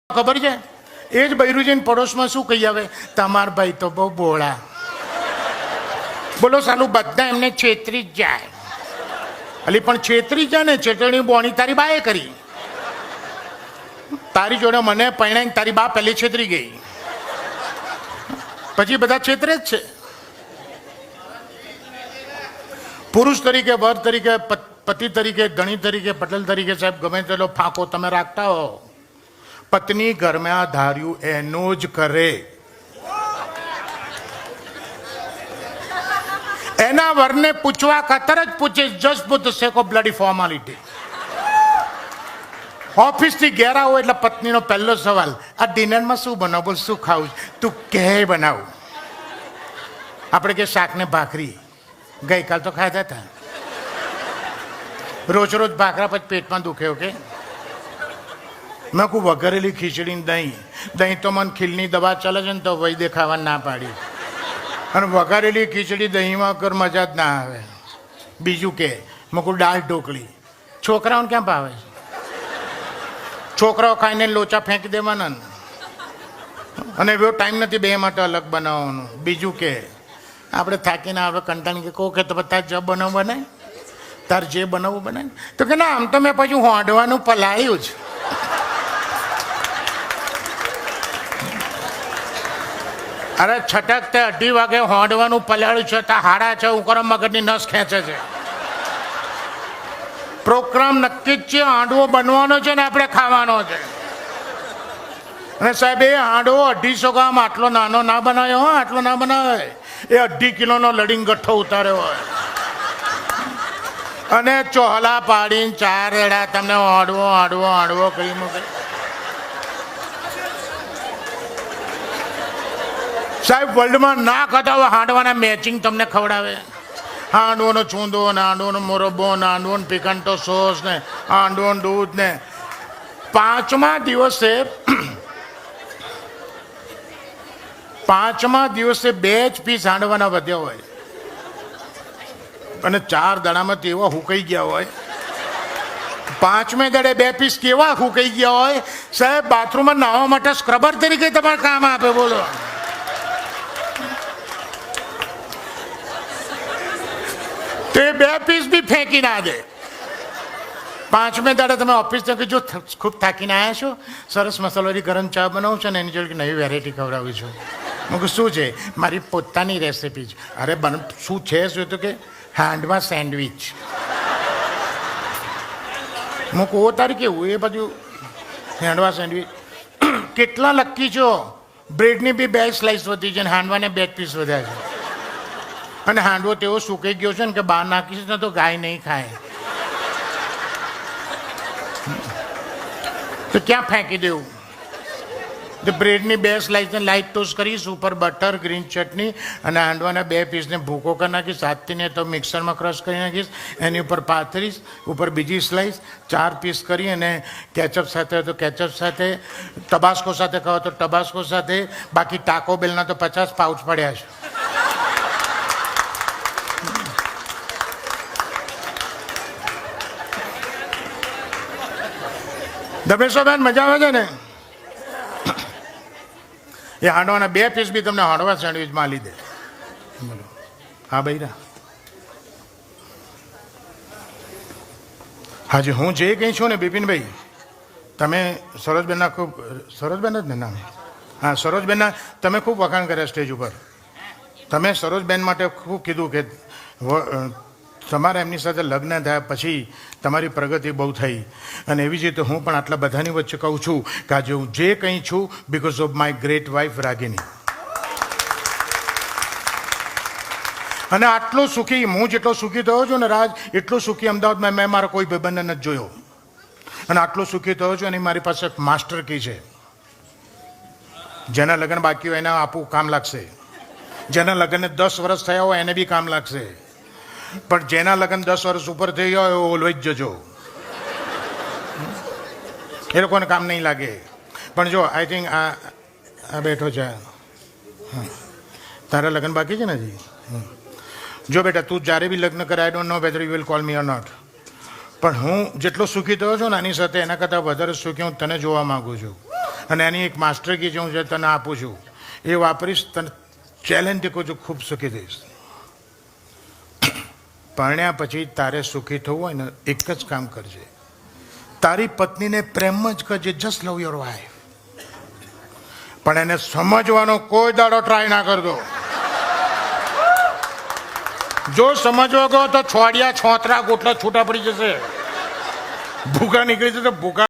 ખબર છે? એ જ બૈરુજીને પડોશમાં શું કહી આવે, તમાર ભાઈ તો બહુ બોળા. બોલો સાલું, બધા એમને છેતરી જ જાય. અલી પણ છેતરી જાય ને, છેતરણી બોણી તારી બાએ કરી. તારી જોડે મને પરણાઈને તારી બા પહેલી છેતરી ગઈ, પછી બધા છેતરે જ છે. પુરુષ તરીકે, વર તરીકે, પતિ તરીકે, ધણી તરીકે, પટેલ તરીકે, સાહેબ ગમે તેટલો ફાંકો તમે રાખતા હો, પત્ની ઘરમાં ધાર્યું એનું જ કરે. એના વરને પૂછવા ખાતર જ પૂછે, just for the sake of bloody formality. ઓફિસથી ઘેર આવો એટલે પત્નીનો પહેલો સવાલ, આ ડિનરમાં શું બનાવ, બોલ શું ખાવું, તું કે બનાવ. આપણે કે શાક ને ભાખરી, ગઈકાલ તો ખાધા હતા. રોજ રોજ ભાખરા પછી પેટમાં દુખે. ઓકે, મેં કહું વઘારેલી ખીચડી દહીં, દહીં તો મને ખીલની દવા ચાલે છે ને તો વૈદ્ય ખાવા ના પાડી. અને વઘારેલી ખીચડી દહીંમાં કર મજા જ ના આવે. બીજું કે મેં કહું દાળ ઢોકળી, છોકરાઓને ક્યાં ભાવે? છોકરાઓ ખાઈને લોચા ફેંકી દેવાના ને. અને એવો ટાઈમ નથી બે માટે અલગ બનાવવાનો. બીજું કે આપણે થાકીને આવે કંટાળી કે કહો કે તો તાર જ બનાવવું બનાય, તાર જે બનાવવું બનાય. તો કે ના, આમ તો મેં પછી હોંડવાનું પલાળ્યું જ. અરે છટકતે 2:30 વાગે હોંડવાનું પલાળ્યું છે, તો 6:30 ઉકર મગજની નસ ખેંચે છે. પ્રોગ્રામ નક્કી જ છે, હાંડવો બનવાનો છે ને આપણે ખાવાનો છે. અને સાહેબ એ હાંડવો 250 ગ્રામ આટલો નાનો ના બનાવ્યો હોય, આટલો ના બનાવે. એ 2.5 કિલોનો લડીંગ ગઠ્ઠો ઉતાર્યો હોય અને ચોહલા પાડીને 4 રેડા તમને હાંડવો હાંડવો હાંડવો કરી મૂકે. સાહેબ વર્લ્ડમાં ના ખાતા હોય હાંડવાના મેચિંગ તમને ખવડાવે. હાંડવોનો ચૂંદો ને, હાંડવોનો મોરબ્બો ને, હાંડવોનો પિકન્ટો સોસ ને, હાંડવોનું દૂધ ને. 5મા દિવસે 2 જ પીસ હાંડવાના વધ્યા હોય અને 4 દાડામાં એવા હુકાઈ ગયા હોય. 5મે દાડે 2 પીસ કેવા હુકાઈ ગયા હોય સાહેબ, બાથરૂમમાં નાહવા માટે સ્ક્રબર તરીકે તમારે કામ આપે. બોલો, તે 2 પીસ બી ફેંકી ના દે. 5મે દાડે તમે ઓફિસ તક જો ખૂબ થાકીને આવ્યા છો, સરસ મસાલાવાળી ગરમ ચા બનાવું છો ને એની જોડે નવી વેરાયટી ખવડાવું છું. હું કહું શું છે? મારી પોતાની રેસીપી છે. અરે શું છે? શું તો કે હાંડવા સેન્ડવિચ. હું કહું તારી કેવું એ બધું હાંડવા સેન્ડવિચ કેટલા લક્કી છો? બ્રેડની બી 2 સ્લાઇસ વધી છે અને હાંડવાને 2 પીસ વધ્યા છે. અને હાંડવો તેવો સુકાઈ ગયો છે ને કે બહાર નાખીશ ને તો ગાય નહીં ખાય, તો ક્યાં ફેંકી દેવું? તો બ્રેડની 2 સ્લાઇસને લાઇટ ટોસ્ટ કરીશ, ઉપર બટર, ગ્રીન ચટણી અને હાંડવાના 2 પીસને ભૂકો કરી નાખીશ, હાથથીને તો મિક્સરમાં ક્રશ કરી નાખીશ, એની ઉપર પાથરીશ, ઉપર બીજી સ્લાઇસ, 4 પીસ કરી અને કેચઅપ સાથે હોય તો કેચઅપ સાથે, ટબાસ્કો સાથે ખાઓ તો ટબાસ્કો સાથે. બાકી ટાકો બેલના તો 50 પાઉચ પડ્યા છે. દમેશોબેન મજા આવે છે ને? એ હાંડવાના 2 પીસ બી તમને હાંડવા સેન્ડવિચમાં લીધે. બોલો હા બૈરા. હાજી હું જે કંઈ છું ને બિપિનભાઈ, તમે સરોજબેનના ખૂબ, સરોજબેન જ ને નામ? હા, સરોજબેનના તમે ખૂબ વખાણ કર્યા સ્ટેજ ઉપર. તમે સરોજબેન માટે ખૂબ કીધું કે તમારા એમની સાથે લગ્ન થયા પછી તમારી પ્રગતિ બહુ થઈ. અને એવી જ રીતે હું પણ આટલા બધાની વચ્ચે કહું છું કે આજે હું જે કંઈ છું because of my great wife રાગિની. અને આટલો સુખી હું જેટલો સુખી થયો છું ને રાજ, એટલો સુખી અમદાવાદમાં મેં મારા કોઈ ભાઈબંધને નથી જોયો. અને આટલો સુખી થયો છું અને મારી પાસે એક માસ્ટર કી છે. જેના લગ્ન બાકી હોય એને આપવું કામ લાગશે, જેના લગ્નને 10 વર્ષ થયા હોય એને બી કામ લાગશે, પણ જેના લગ્ન 10 વર્ષ ઉપર થઈ ગયા હોય ઓલવેજ જજો, એ લોકોને કામ નહીં લાગે. પણ જો આઈ થિંક આ બેઠો છે, તારા લગ્ન બાકી છે ને હજી? જો બેટા તું જ્યારે બી લગ્ન કરે, I don't know whether you will call me or not, પણ હું જેટલો સુખી થયો છું ને આની સાથે એના કરતાં વધારે સુખી હું તને જોવા માગું છું. અને એની એક માસ્ટર કી છે, હું જે તને આપું છું એ વાપરીશ, તને ચેલેન્જ કહું છું, ખૂબ સુખી થઈશ. પરણ્યા પછી તારે સુખી થવું હોય ને, એક જ કામ કરજે, તારી પત્નીને પ્રેમ જ કરજે, જસ્ટ લવ યોર વાઇફ. પણ એને સમજવાનો કોઈ દાડો ટ્રાય ના કરતો. જો સમજવા ગયો તો છોડિયા છોતરા ગોટલા છૂટા પડી જશે, ભૂખા નીકળી જશે. ભૂખા